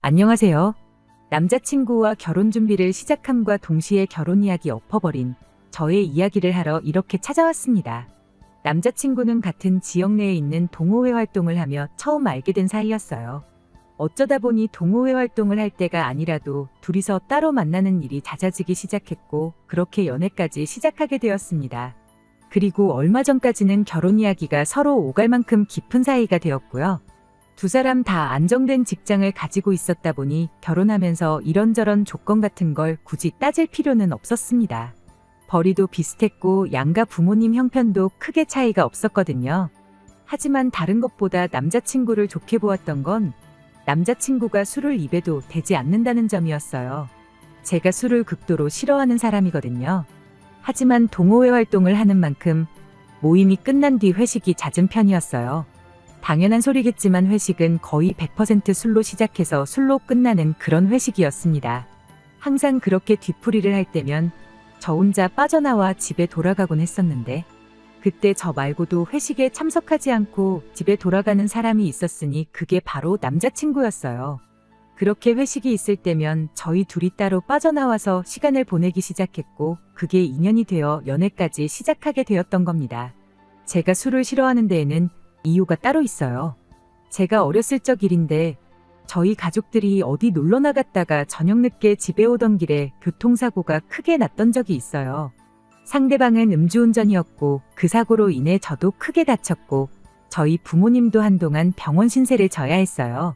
안녕하세요. 남자친구와 결혼 준비를 시작함과 동시에 결혼 이야기 엎어버린 저의 이야기를 하러 이렇게 찾아왔습니다. 남자친구는 같은 지역 내에 있는 동호회 활동을 하며 처음 알게 된 사이였어요. 어쩌다 보니 동호회 활동을 할 때가 아니라도 둘이서 따로 만나는 일이 잦아지기 시작했고 그렇게 연애까지 시작하게 되었습니다. 그리고 얼마 전까지는 결혼 이야기가 서로 오갈 만큼 깊은 사이가 되었고요. 두 사람 다 안정된 직장을 가지고 있었다 보니 결혼하면서 이런저런 조건 같은 걸 굳이 따질 필요는 없었습니다. 벌이도 비슷했고 양가 부모님 형편도 크게 차이가 없었거든요. 하지만 다른 것보다 남자친구를 좋게 보았던 건 남자친구가 술을 입에도 대지 않는다는 점이었어요. 제가 술을 극도로 싫어하는 사람이거든요. 하지만 동호회 활동을 하는 만큼 모임이 끝난 뒤 회식이 잦은 편이었어요. 당연한 소리겠지만 회식은 거의 100% 술로 시작해서 술로 끝나는 그런 회식이었습니다. 항상 그렇게 뒤풀이를 할 때면 저 혼자 빠져나와 집에 돌아가곤 했었는데 그때 저 말고도 회식에 참석하지 않고 집에 돌아가는 사람이 있었으니 그게 바로 남자친구였어요. 그렇게 회식이 있을 때면 저희 둘이 따로 빠져나와서 시간을 보내기 시작했고 그게 인연이 되어 연애까지 시작하게 되었던 겁니다. 제가 술을 싫어하는 데에는 이유가 따로 있어요. 제가 어렸을 적 일인데 저희 가족들이 어디 놀러 나갔다가 저녁 늦게 집에 오던 길에 교통사고가 크게 났던 적이 있어요. 상대방은 음주운전이었고 그 사고로 인해 저도 크게 다쳤고 저희 부모님도 한동안 병원 신세를 져야 했어요.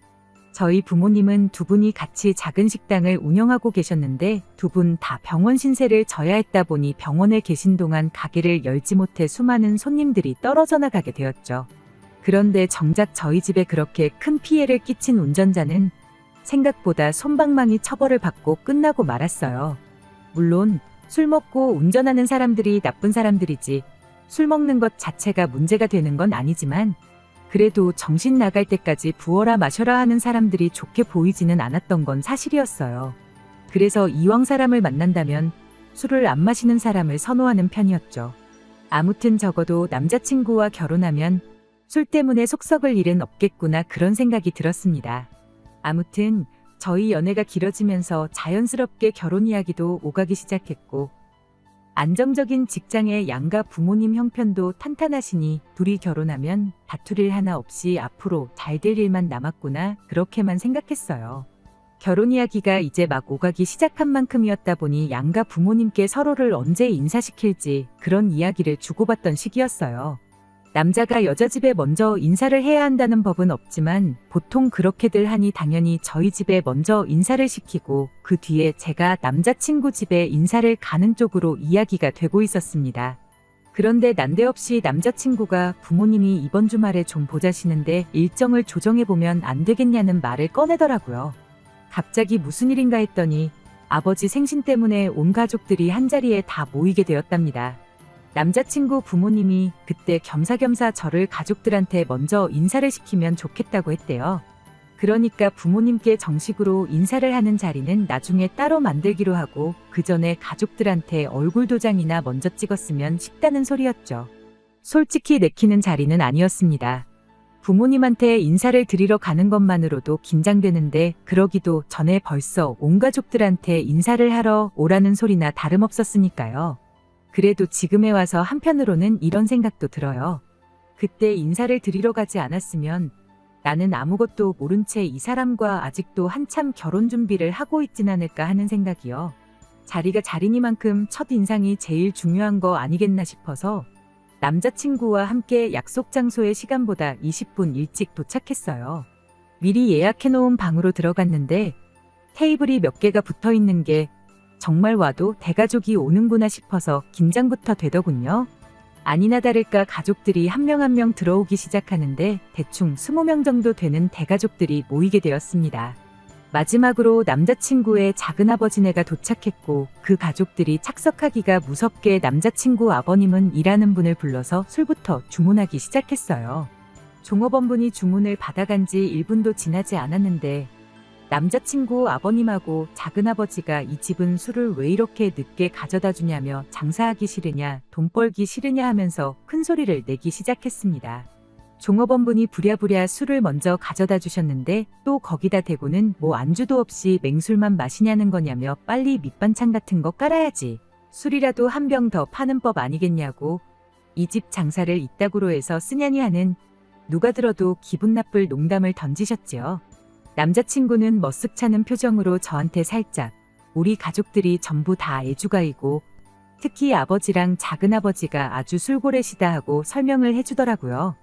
저희 부모님은 두 분이 같이 작은 식당을 운영하고 계셨는데 두 분 다 병원 신세를 져야 했다 보니 병원에 계신 동안 가게를 열지 못해 수많은 손님들이 떨어져 나가게 되었죠. 그런데 정작 저희 집에 그렇게 큰 피해를 끼친 운전자는 생각보다 솜방망이 처벌을 받고 끝나고 말았어요. 물론 술 먹고 운전하는 사람들이 나쁜 사람들이지 술 먹는 것 자체가 문제가 되는 건 아니지만 그래도 정신 나갈 때까지 부어라 마셔라 하는 사람들이 좋게 보이지는 않았던 건 사실이었어요. 그래서 이왕 사람을 만난다면 술을 안 마시는 사람을 선호하는 편이었죠. 아무튼 적어도 남자친구와 결혼하면 술 때문에 속 썩을 일은 없겠구나 그런 생각이 들었습니다. 아무튼 저희 연애가 길어지면서 자연스럽게 결혼 이야기도 오가기 시작했고 안정적인 직장의 양가 부모님 형편도 탄탄하시니 둘이 결혼하면 다툴 일 하나 없이 앞으로 잘 될 일만 남았구나 그렇게만 생각했어요. 결혼 이야기가 이제 막 오가기 시작한 만큼이었다 보니 양가 부모님께 서로를 언제 인사시킬지 그런 이야기를 주고받던 시기였어요. 남자가 여자 집에 먼저 인사를 해야 한다는 법은 없지만 보통 그렇게들 하니 당연히 저희 집에 먼저 인사를 시키고 그 뒤에 제가 남자친구 집에 인사를 가는 쪽으로 이야기가 되고 있었습니다. 그런데 난데없이 남자친구가 부모님이 이번 주말에 좀 보자시는데 일정을 조정해보면 안 되겠냐는 말을 꺼내더라고요. 갑자기 무슨 일인가 했더니 아버지 생신 때문에 온 가족들이 한자리에 다 모이게 되었답니다. 남자친구 부모님이 그때 겸사겸사 저를 가족들한테 먼저 인사를 시키면 좋겠다고 했대요. 그러니까 부모님께 정식으로 인사를 하는 자리는 나중에 따로 만들기로 하고 그 전에 가족들한테 얼굴 도장이나 먼저 찍었으면 쉽다는 소리였죠. 솔직히 내키는 자리는 아니었습니다. 부모님한테 인사를 드리러 가는 것만으로도 긴장되는데 그러기도 전에 벌써 온 가족들한테 인사를 하러 오라는 소리나 다름없었으니까요. 그래도 지금에 와서 한편으로는 이런 생각도 들어요. 그때 인사를 드리러 가지 않았으면 나는 아무것도 모른 채 이 사람과 아직도 한참 결혼 준비를 하고 있진 않을까 하는 생각이요. 자리가 자리니만큼 첫 인상이 제일 중요한 거 아니겠나 싶어서 남자친구와 함께 약속 장소의 시간보다 20분 일찍 도착했어요. 미리 예약해놓은 방으로 들어갔는데 테이블이 몇 개가 붙어 있는 게 정말 와도 대가족이 오는구나 싶어서 긴장부터 되더군요. 아니나 다를까 가족들이 한 명 한 명 들어오기 시작하는데 대충 20명 정도 되는 대가족들이 모이게 되었습니다. 마지막으로 남자친구의 작은아버지네가 도착했고 그 가족들이 착석하기가 무섭게 남자친구 아버님은 일하는 분을 불러서 술부터 주문하기 시작했어요. 종업원분이 주문을 받아간 지 1분도 지나지 않았는데 남자친구 아버님하고 작은아버지가 이 집은 술을 왜 이렇게 늦게 가져다 주냐며 장사하기 싫으냐, 돈 벌기 싫으냐 하면서 큰 소리를 내기 시작했습니다. 종업원분이 부랴부랴 술을 먼저 가져다 주셨는데 또 거기다 대고는 뭐 안주도 없이 맹술만 마시냐는 거냐며 빨리 밑반찬 같은 거 깔아야지. 술이라도 한 병 더 파는 법 아니겠냐고. 이 집 장사를 이따구로 해서 쓰냐니 하는 누가 들어도 기분 나쁠 농담을 던지셨지요. 남자친구는 머쓱 차는 표정으로 저한테 살짝 우리 가족들이 전부 다 애주가이고 특히 아버지랑 작은아버지가 아주 술고래시다 하고 설명을 해주더라고요.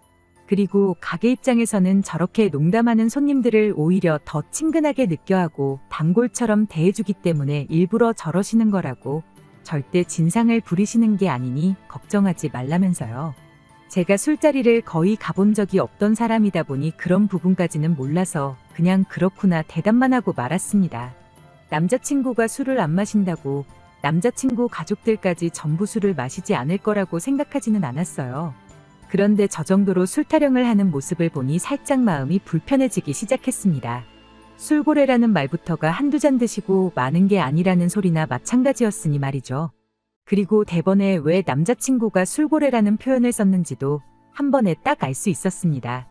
그리고 가게 입장에서는 저렇게 농담하는 손님들을 오히려 더 친근하게 느껴하고 단골처럼 대해주기 때문에 일부러 저러시는 거라고 절대 진상을 부리시는 게 아니니 걱정하지 말라면서요. 제가 술자리를 거의 가본 적이 없던 사람이다 보니 그런 부분까지는 몰라서 그냥 그렇구나 대답만 하고 말았습니다. 남자친구가 술을 안 마신다고 남자친구 가족들까지 전부 술을 마시지 않을 거라고 생각하지는 않았어요. 그런데 저 정도로 술 타령을 하는 모습을 보니 살짝 마음이 불편해지기 시작했습니다. 술고래라는 말부터가 한두 잔 드시고 많은 게 아니라는 소리나 마찬가지였으니 말이죠. 그리고 대번에 왜 남자친구가 술고래라는 표현을 썼는지도 한 번에 딱 알 수 있었습니다.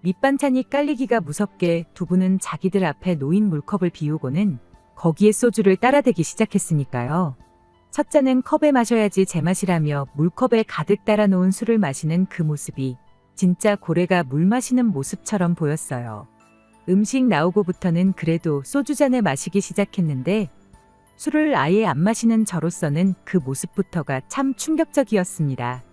밑반찬이 깔리기가 무섭게 두 분은 자기들 앞에 놓인 물컵을 비우고는 거기에 소주를 따라대기 시작했으니까요. 첫 잔은 컵에 마셔야지 제맛이라며 물컵에 가득 따라 놓은 술을 마시는 그 모습이 진짜 고래가 물 마시는 모습처럼 보였어요. 음식 나오고부터는 그래도 소주잔을 마시기 시작했는데 술을 아예 안 마시는 저로서는 그 모습부터가 참 충격적이었습니다.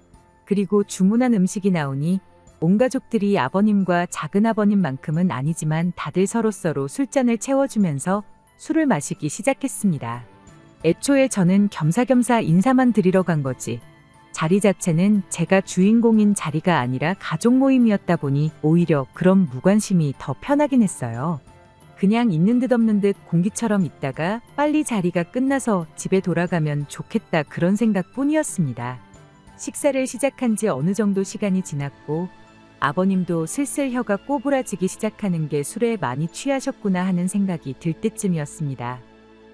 그리고 주문한 음식이 나오니 온 가족들이 아버님과 작은아버님만큼은 아니지만 다들 서로서로 술잔을 채워주면서 술을 마시기 시작했습니다. 애초에 저는 겸사겸사 인사만 드리러 간 거지. 자리 자체는 제가 주인공인 자리가 아니라 가족 모임이었다 보니 오히려 그런 무관심이 더 편하긴 했어요. 그냥 있는 듯 없는 듯 공기처럼 있다가 빨리 자리가 끝나서 집에 돌아가면 좋겠다 그런 생각뿐이었습니다. 식사를 시작한 지 어느 정도 시간이 지났고 아버님도 슬슬 혀가 꼬부라지기 시작하는 게 술에 많이 취하셨구나 하는 생각이 들 때쯤이었습니다.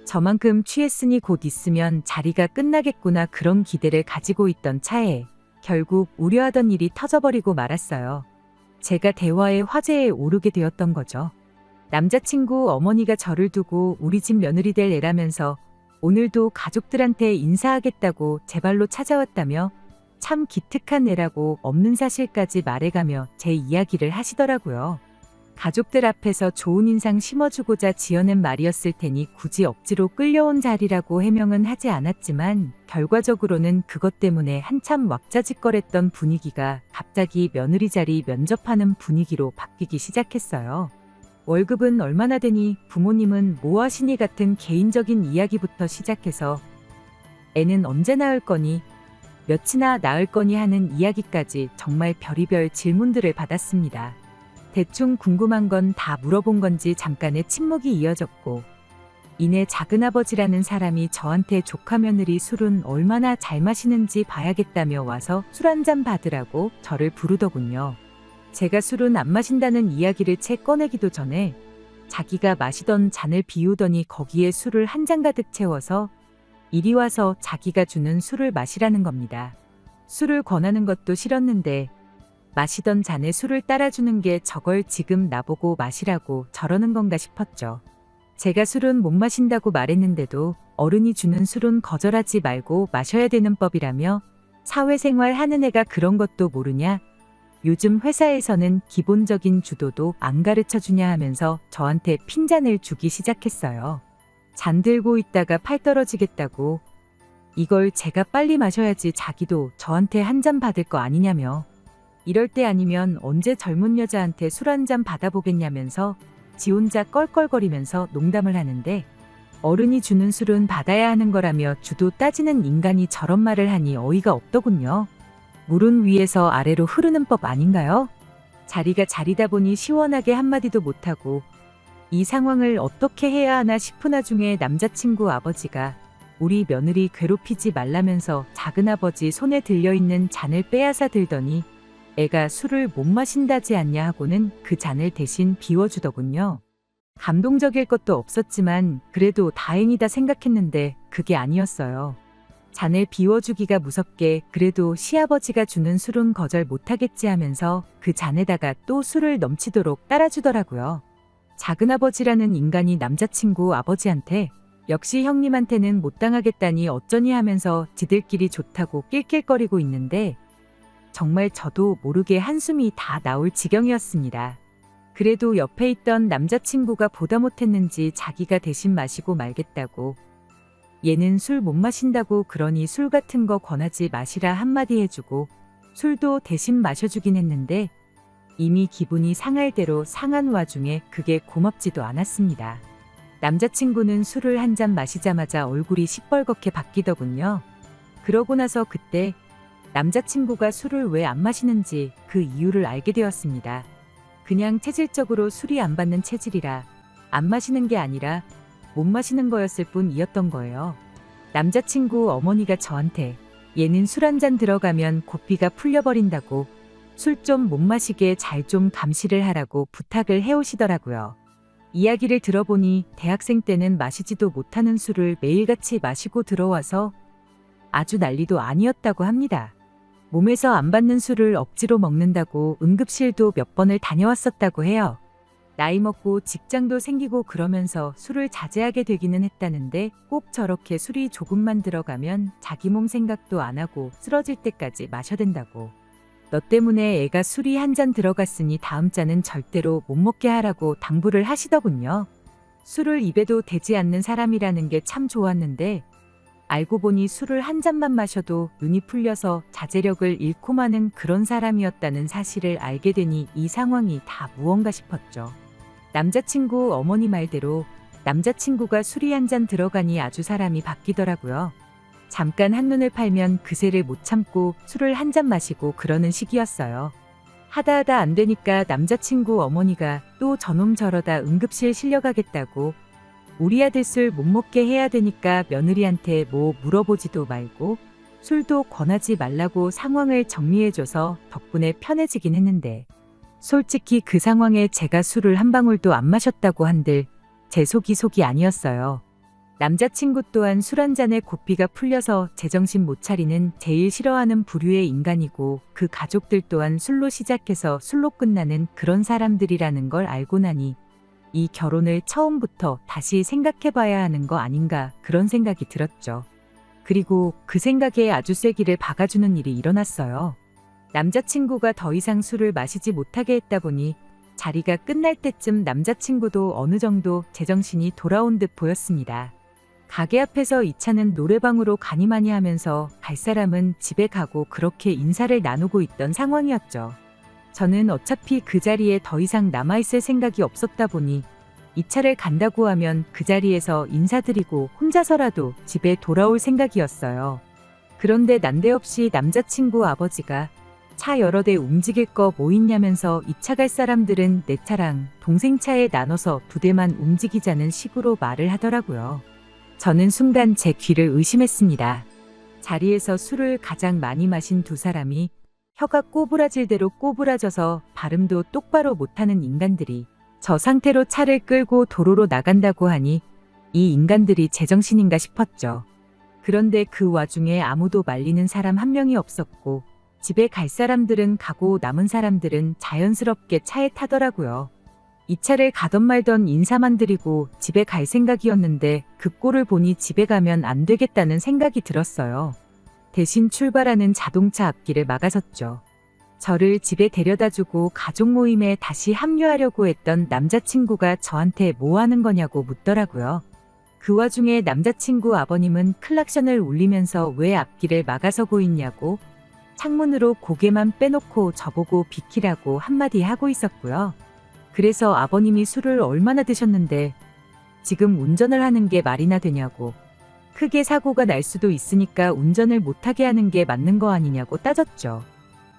저만큼 취했으니 곧 있으면 자리가 끝나겠구나 그런 기대를 가지고 있던 차에 결국 우려하던 일이 터져버리고 말았어요. 제가 대화의 화제에 오르게 되었던 거죠. 남자친구 어머니가 저를 두고 우리 집 며느리 될 애라면서 오늘도 가족들한테 인사하겠다고 제 발로 찾아왔다며 참 기특한 애라고 없는 사실까지 말해가며 제 이야기를 하시더라고요. 가족들 앞에서 좋은 인상 심어주고자 지어낸 말이었을 테니 굳이 억지로 끌려온 자리라고 해명은 하지 않았지만 결과적으로는 그것 때문에 한참 왁자지껄했던 분위기가 갑자기 며느리 자리 면접하는 분위기로 바뀌기 시작했어요. 월급은 얼마나 되니 부모님은 뭐 하시니 같은 개인적인 이야기부터 시작해서 애는 언제 낳을 거니 몇이나 낳을 거니 하는 이야기까지 정말 별의별 질문들을 받았습니다. 대충 궁금한 건 다 물어본 건지 잠깐의 침묵이 이어졌고 이내 작은아버지라는 사람이 저한테 조카 며느리 술은 얼마나 잘 마시는지 봐야겠다며 와서 술 한 잔 받으라고 저를 부르더군요. 제가 술은 안 마신다는 이야기를 채 꺼내기도 전에 자기가 마시던 잔을 비우더니 거기에 술을 한 잔 가득 채워서 이리 와서 자기가 주는 술을 마시라는 겁니다. 술을 권하는 것도 싫었는데 마시던 잔에 술을 따라주는 게 저걸 지금 나보고 마시라고 저러는 건가 싶었죠. 제가 술은 못 마신다고 말했는데도 어른이 주는 술은 거절하지 말고 마셔야 되는 법이라며 사회생활 하는 애가 그런 것도 모르냐? 요즘 회사에서는 기본적인 주도도 안 가르쳐 주냐 하면서 저한테 핀잔을 주기 시작했어요. 잔 들고 있다가 팔 떨어지겠다고 이걸 제가 빨리 마셔야지 자기도 저한테 한 잔 받을 거 아니냐며 이럴 때 아니면 언제 젊은 여자한테 술 한 잔 받아보겠냐면서 지 혼자 껄껄거리면서 농담을 하는데 어른이 주는 술은 받아야 하는 거라며 주도 따지는 인간이 저런 말을 하니 어이가 없더군요. 물은 위에서 아래로 흐르는 법 아닌가요? 자리가 자리다 보니 시원하게 한마디도 못하고 이 상황을 어떻게 해야 하나 싶은 와중에 남자친구 아버지가 우리 며느리 괴롭히지 말라면서 작은아버지 손에 들려있는 잔을 빼앗아 들더니 애가 술을 못 마신다지 않냐 하고는 그 잔을 대신 비워주더군요. 감동적일 것도 없었지만 그래도 다행이다 생각했는데 그게 아니었어요. 잔을 비워주기가 무섭게 그래도 시아버지가 주는 술은 거절 못하겠지 하면서 그 잔에다가 또 술을 넘치도록 따라주더라고요. 작은아버지라는 인간이 남자친구 아버지한테 역시 형님한테는 못 당하겠다니 어쩌니 하면서 지들끼리 좋다고 낄낄거리고 있는데 정말 저도 모르게 한숨이 다 나올 지경이었습니다. 그래도 옆에 있던 남자친구가 보다 못했는지 자기가 대신 마시고 말겠다고 얘는 술 못 마신다고 그러니 술 같은 거 권하지 마시라 한마디 해주고 술도 대신 마셔주긴 했는데 이미 기분이 상할 대로 상한 와중에 그게 고맙지도 않았습니다. 남자친구는 술을 한 잔 마시자마자 얼굴이 시뻘겋게 바뀌더군요. 그러고 나서 그때 남자친구가 술을 왜 안 마시는지 그 이유를 알게 되었습니다. 그냥 체질적으로 술이 안 받는 체질이라 안 마시는 게 아니라 못 마시는 거였을 뿐이었던 거예요. 남자친구 어머니가 저한테 얘는 술 한 잔 들어가면 고삐가 풀려버린다고 술 좀 못 마시게 잘 좀 감시를 하라고 부탁을 해오시더라고요. 이야기를 들어보니 대학생 때는 마시지도 못하는 술을 매일같이 마시고 들어와서 아주 난리도 아니었다고 합니다. 몸에서 안 받는 술을 억지로 먹는다고 응급실도 몇 번을 다녀왔었다고 해요. 나이 먹고 직장도 생기고 그러면서 술을 자제하게 되기는 했다는데 꼭 저렇게 술이 조금만 들어가면 자기 몸 생각도 안 하고 쓰러질 때까지 마셔댄다고. 너 때문에 애가 술이 한 잔 들어갔으니 다음 잔은 절대로 못 먹게 하라고 당부를 하시더군요. 술을 입에도 대지 않는 사람이라는 게 참 좋았는데 알고 보니 술을 한 잔만 마셔도 눈이 풀려서 자제력을 잃고 마는 그런 사람이었다는 사실을 알게 되니 이 상황이 다 무언가 싶었죠. 남자친구 어머니 말대로 남자친구가 술이 한 잔 들어가니 아주 사람이 바뀌더라고요. 잠깐 한눈을 팔면 그새를 못 참고 술을 한 잔 마시고 그러는 시기였어요. 하다 안 되니까 남자친구 어머니가 또 저놈 저러다 응급실 실려가겠다고 우리 아들 술 못 먹게 해야 되니까 며느리한테 뭐 물어보지도 말고 술도 권하지 말라고 상황을 정리해줘서 덕분에 편해지긴 했는데 솔직히 그 상황에 제가 술을 한 방울도 안 마셨다고 한들 제 속이 아니었어요. 남자친구 또한 술 한 잔에 고삐가 풀려서 제정신 못 차리는 제일 싫어하는 부류의 인간이고 그 가족들 또한 술로 시작해서 술로 끝나는 그런 사람들이라는 걸 알고 나니 이 결혼을 처음부터 다시 생각해봐야 하는 거 아닌가 그런 생각이 들었죠. 그리고 그 생각에 아주 쐐기를 박아주는 일이 일어났어요. 남자친구가 더 이상 술을 마시지 못하게 했다 보니 자리가 끝날 때쯤 남자친구도 어느 정도 제정신이 돌아온 듯 보였습니다. 가게 앞에서 이 차는 노래방으로 가니마니 하면서 갈 사람은 집에 가고 그렇게 인사를 나누고 있던 상황이었죠. 저는 어차피 그 자리에 더 이상 남아있을 생각이 없었다 보니 이 차를 간다고 하면 그 자리에서 인사드리고 혼자서라도 집에 돌아올 생각이었어요. 그런데 난데없이 남자친구 아버지가 차 여러 대 움직일 거 뭐 있냐면서 이 차 갈 사람들은 내 차랑 동생 차에 나눠서 2대만 움직이자는 식으로 말을 하더라고요. 저는 순간 제 귀를 의심했습니다. 자리에서 술을 가장 많이 마신 두 사람이 혀가 꼬부라질 대로 꼬부라져서 발음도 똑바로 못하는 인간들이 저 상태로 차를 끌고 도로로 나간다고 하니 이 인간들이 제정신인가 싶었죠. 그런데 그 와중에 아무도 말리는 사람 한 명이 없었고 집에 갈 사람들은 가고 남은 사람들은 자연스럽게 차에 타더라고요. 이 차를 가던 말던 인사만 드리고 집에 갈 생각이었는데 그 꼴을 보니 집에 가면 안 되겠다는 생각이 들었어요. 대신 출발하는 자동차 앞길을 막아섰죠. 저를 집에 데려다주고 가족 모임에 다시 합류하려고 했던 남자친구가 저한테 뭐 하는 거냐고 묻더라고요. 그 와중에 남자친구 아버님은 클락션을 울리면서 왜 앞길을 막아서고 있냐고 창문으로 고개만 빼놓고 저보고 비키라고 한마디 하고 있었고요. 그래서 아버님이 술을 얼마나 드셨는데 지금 운전을 하는 게 말이나 되냐고 크게 사고가 날 수도 있으니까 운전을 못하게 하는 게 맞는 거 아니냐고 따졌죠.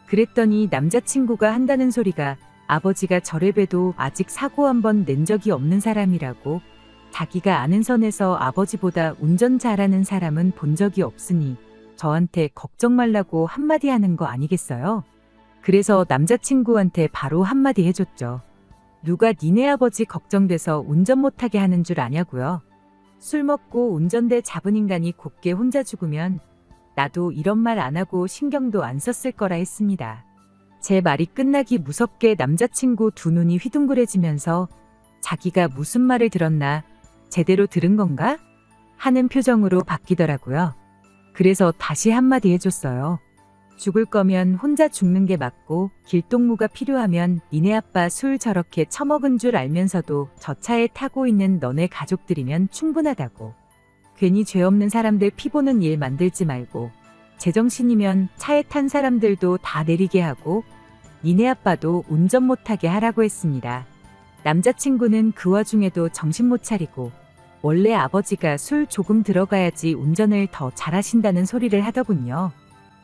그랬더니 남자친구가 한다는 소리가 아버지가 저를 봬도 아직 사고 한 번 낸 적이 없는 사람이라고 자기가 아는 선에서 아버지보다 운전 잘하는 사람은 본 적이 없으니 저한테 걱정 말라고 한마디 하는 거 아니겠어요? 그래서 남자친구한테 바로 한마디 해줬죠. 누가 니네 아버지 걱정돼서 운전 못하게 하는 줄 아냐고요. 술 먹고 운전대 잡은 인간이 곱게 혼자 죽으면 나도 이런 말 안 하고 신경도 안 썼을 거라 했습니다. 제 말이 끝나기 무섭게 남자친구 두 눈이 휘둥그레지면서 자기가 무슨 말을 들었나, 제대로 들은 건가? 하는 표정으로 바뀌더라고요. 그래서 다시 한마디 해줬어요. 죽을 거면 혼자 죽는 게 맞고 길동무가 필요하면 니네 아빠 술 저렇게 처먹은 줄 알면서도 저 차에 타고 있는 너네 가족들이면 충분하다고. 괜히 죄 없는 사람들 피보는 일 만들지 말고 제정신이면 차에 탄 사람들도 다 내리게 하고 니네 아빠도 운전 못하게 하라고 했습니다. 남자친구는 그 와중에도 정신 못 차리고 원래 아버지가 술 조금 들어가야지 운전을 더 잘하신다는 소리를 하더군요.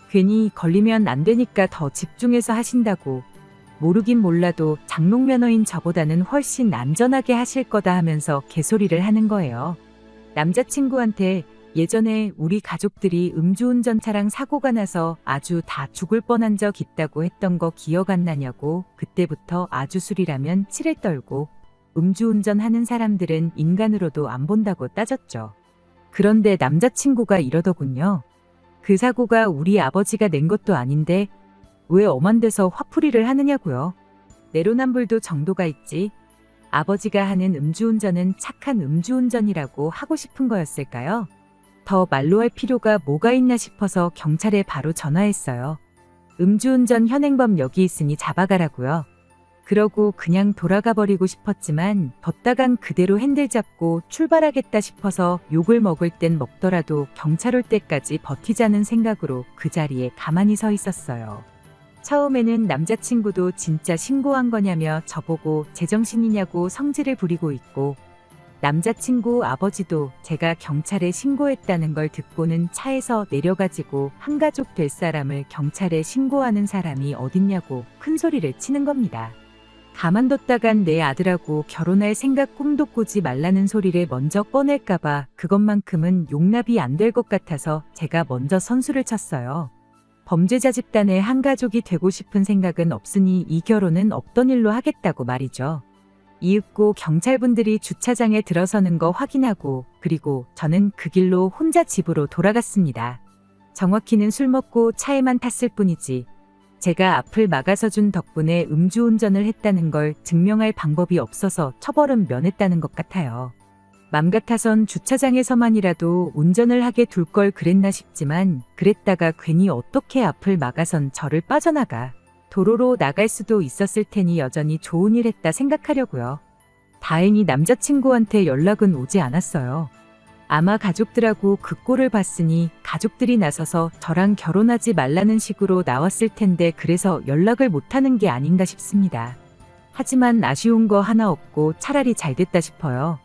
괜히 걸리면 안 되니까 더 집중해서 하신다고. 모르긴 몰라도 장롱면허인 저보다는 훨씬 안전하게 하실 거다 하면서 개소리를 하는 거예요. 남자친구한테 예전에 우리 가족들이 음주운전 차량 사고가 나서 아주 다 죽을 뻔한 적 있다고 했던 거 기억 안 나냐고. 그때부터 아주 술이라면 치를 떨고 음주운전 하는 사람들은 인간으로도 안 본다고 따졌죠. 그런데 남자친구가 이러더군요. 그 사고가 우리 아버지가 낸 것도 아닌데 왜 엄한 데서 화풀이를 하느냐고요. 내로남불도 정도가 있지. 아버지가 하는 음주운전은 착한 음주운전이라고 하고 싶은 거였을까요? 더 말로 할 필요가 뭐가 있나 싶어서 경찰에 바로 전화했어요. 음주운전 현행범 여기 있으니 잡아가라고요. 그러고 그냥 돌아가 버리고 싶었지만 뒀다간 그대로 핸들 잡고 출발하겠다 싶어서 욕을 먹을 땐 먹더라도 경찰 올 때까지 버티자는 생각으로 그 자리에 가만히 서 있었어요. 처음에는 남자친구도 진짜 신고한 거냐며 저보고 제정신이냐고 성질을 부리고 있고 남자친구 아버지도 제가 경찰에 신고했다는 걸 듣고는 차에서 내려가지고 한가족 될 사람을 경찰에 신고하는 사람이 어딨냐고 큰 소리를 치는 겁니다. 가만뒀다간 내 아들하고 결혼할 생각 꿈도 꾸지 말라는 소리를 먼저 꺼낼까봐 그것만큼은 용납이 안 될 것 같아서 제가 먼저 선수를 쳤어요. 범죄자 집단의 한 가족이 되고 싶은 생각은 없으니 이 결혼은 없던 일로 하겠다고 말이죠. 이윽고 경찰분들이 주차장에 들어서는 거 확인하고 그리고 저는 그 길로 혼자 집으로 돌아갔습니다. 정확히는 술 먹고 차에만 탔을 뿐이지 제가 앞을 막아서 준 덕분에 음주운전을 했다는 걸 증명할 방법이 없어서 처벌은 면했다는 것 같아요. 맘 같아선 주차장에서만이라도 운전을 하게 둘 걸 그랬나 싶지만 그랬다가 괜히 어떻게 앞을 막아선 저를 빠져나가 도로로 나갈 수도 있었을 테니 여전히 좋은 일 했다 생각하려고요. 다행히 남자친구한테 연락은 오지 않았어요. 아마 가족들하고 그 꼴을 봤으니 가족들이 나서서 저랑 결혼하지 말라는 식으로 나왔을 텐데 그래서 연락을 못하는 게 아닌가 싶습니다. 하지만 아쉬운 거 하나 없고 차라리 잘 됐다 싶어요.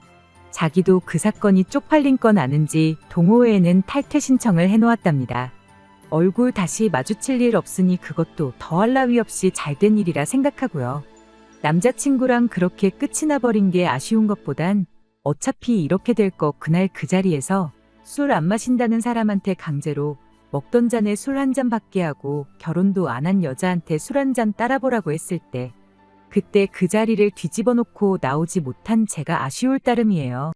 자기도 그 사건이 쪽팔린 건 아는지 동호회에는 탈퇴 신청을 해놓았답니다. 얼굴 다시 마주칠 일 없으니 그것도 더할 나위 없이 잘된 일이라 생각하고요. 남자친구랑 그렇게 끝이 나버린 게 아쉬운 것보단 어차피 이렇게 될 거 그날 그 자리에서 술 안 마신다는 사람한테 강제로 먹던 잔에 술 한 잔 받게 하고 결혼도 안 한 여자한테 술 한 잔 따라보라고 했을 때 그때 그 자리를 뒤집어 놓고 나오지 못한 제가 아쉬울 따름이에요.